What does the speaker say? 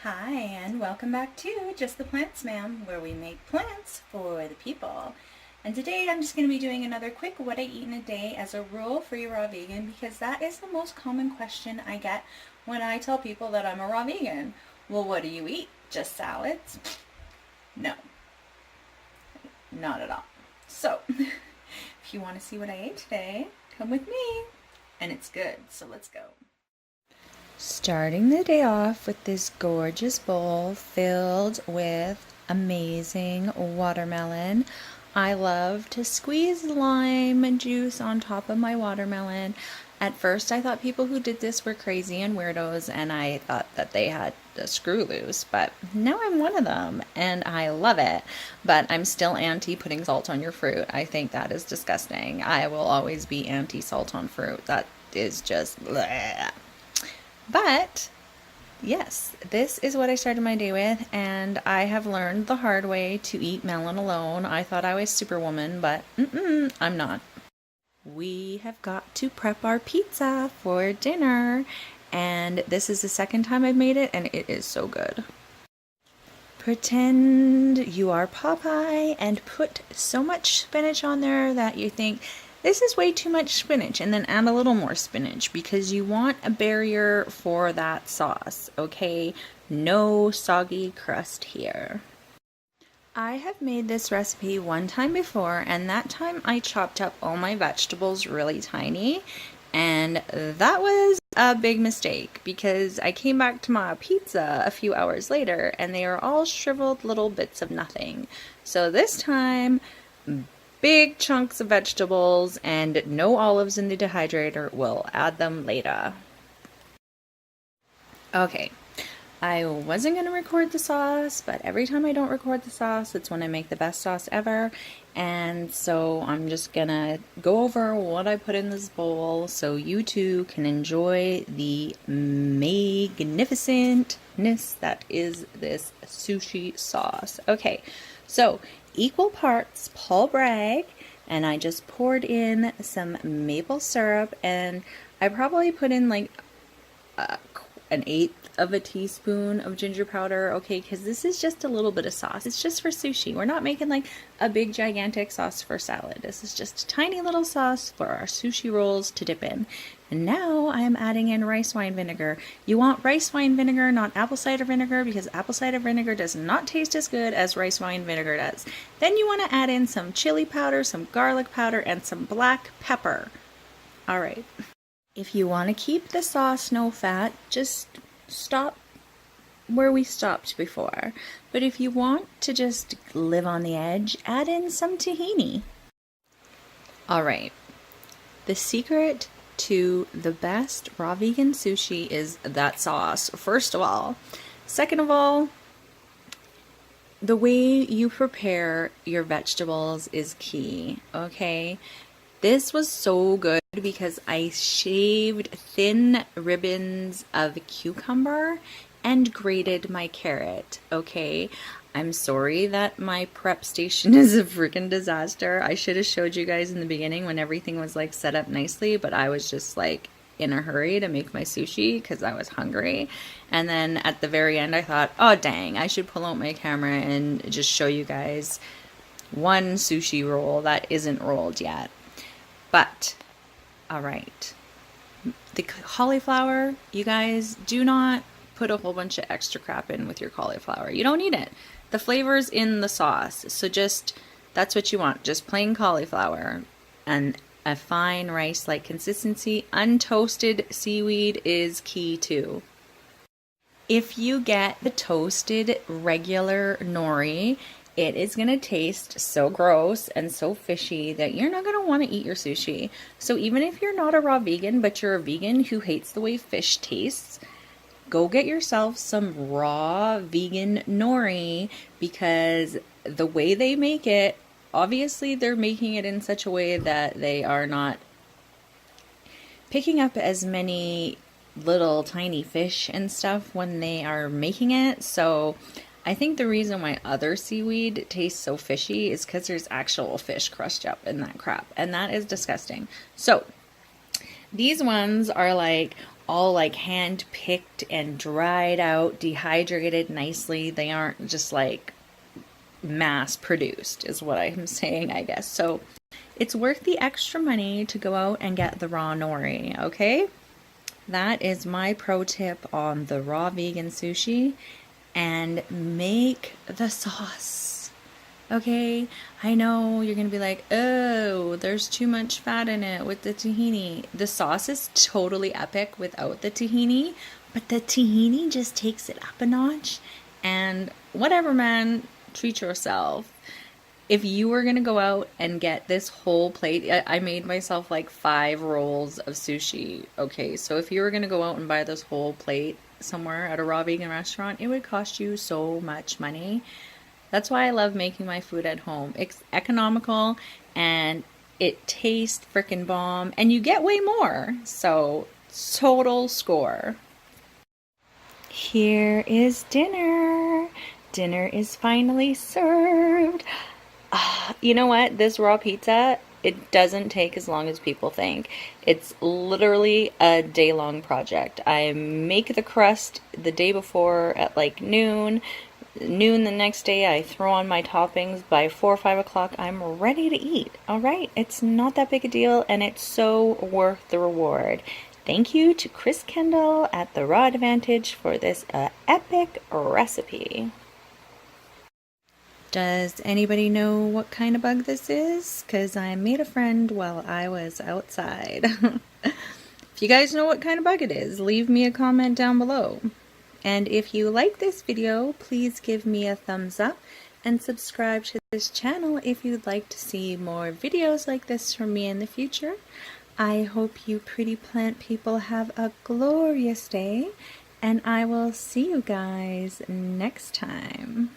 Hi, and welcome back to Just the Plants, ma'am, where we make plants for the people. And today I'm just going to be doing another quick what I eat in a day as a rule for your raw vegan, because that is the most common question I get when I tell people that I'm a raw vegan. Well, what do you eat? Just salads? No, not at all. So, if you want to see what I ate today, come with me. And it's good, so let's go. Starting the day off with this gorgeous bowl filled with amazing watermelon. I love to squeeze lime juice on top of my watermelon. At first I thought people who did this were crazy and weirdos, and I thought that they had a screw loose, but now I'm one of them and I love it. But I'm still anti putting salt on your fruit. I think that is disgusting. I will always be anti salt on fruit. That is just bleh. But yes, this is what I started my day with, and I have learned the hard way to eat melon alone. I thought I was Superwoman, but I'm not. We have got to prep our pizza for dinner, and this is the second time I've made it, and it is so good. Pretend you are Popeye and put so much spinach on there that you think, this is way too much spinach, and then add a little more spinach because you want a barrier for that sauce, okay? No soggy crust here. I have made this recipe one time before, and that time I chopped up all my vegetables really tiny, and that was a big mistake because I came back to my pizza a few hours later and they are all shriveled little bits of nothing. So this time, big chunks of vegetables and no olives in the dehydrator. We'll add them later. Okay, I wasn't going to record the sauce, but every time I don't record the sauce, it's when I make the best sauce ever. And so I'm just going to go over what I put in this bowl so you too can enjoy the magnificentness that is this sushi sauce. Okay, so equal parts Paul Bragg, and I just poured in some maple syrup, and I probably put in like an eighth of a teaspoon of ginger powder, okay, because this is just a little bit of sauce. It's just for sushi. We're not making like a big gigantic sauce for salad. This is just a tiny little sauce for our sushi rolls to dip in. And now I am adding in rice wine vinegar. You want rice wine vinegar, not apple cider vinegar, because apple cider vinegar does not taste as good as rice wine vinegar does. Then you want to add in some chili powder, some garlic powder, and some black pepper. All right. If you want to keep the sauce no fat, just stop where we stopped before. But if you want to just live on the edge, add in some tahini. All right. The secret to the best raw vegan sushi is that sauce, first of all. Second of all, the way you prepare your vegetables is key, okay? This was so good because I shaved thin ribbons of cucumber and grated my carrot, okay? I'm sorry that my prep station is a freaking disaster. I should have showed you guys in the beginning when everything was like set up nicely, but I was just like in a hurry to make my sushi because I was hungry. And then at the very end I thought, oh dang, I should pull out my camera and just show you guys one sushi roll that isn't rolled yet. But, all right, the cauliflower, you guys, do not put a whole bunch of extra crap in with your cauliflower. You don't need it. The flavor's in the sauce, so just, that's what you want, just plain cauliflower and a fine rice-like consistency. Untoasted seaweed is key too. If you get the toasted regular nori, it is going to taste so gross and so fishy that you're not going to want to eat your sushi. So even if you're not a raw vegan, but you're a vegan who hates the way fish tastes, go get yourself some raw vegan nori, because the way they make it, obviously they're making it in such a way that they are not picking up as many little tiny fish and stuff when they are making it. So I think the reason why other seaweed tastes so fishy is because there's actual fish crushed up in that crap, and that is disgusting. So these ones are like all like hand picked and dried out, dehydrated nicely. They aren't just like mass produced, is what I'm saying, I guess. So it's worth the extra money to go out and get the raw nori, okay? That is my pro tip on the raw vegan sushi. And make the sauce. Okay, I know you're gonna be like, oh, there's too much fat in it with the tahini. The sauce is totally epic without the tahini, but the tahini just takes it up a notch. And whatever, man, treat yourself. If you were gonna go out and get this whole plate, I made myself like 5 rolls of sushi. Okay, so if you were gonna go out and buy this whole plate somewhere at a raw vegan restaurant, it would cost you so much money. That's why I love making my food at home. It's economical and it tastes freaking bomb and you get way more. So, total score. Here is dinner. Dinner is finally served. You know what? This raw pizza, it doesn't take as long as people think. It's literally a day-long project. I make the crust the day before at like noon. Noon the next day, I throw on my toppings. By 4 or 5 o'clock, I'm ready to eat. All right, it's not that big a deal, and it's so worth the reward. Thank you to Chris Kendall at The Raw Advantage for this epic recipe. Does anybody know what kind of bug this is? Because I made a friend while I was outside. If you guys know what kind of bug it is, leave me a comment down below. And if you like this video, please give me a thumbs up and subscribe to this channel if you'd like to see more videos like this from me in the future. I hope you pretty plant people have a glorious day, and I will see you guys next time.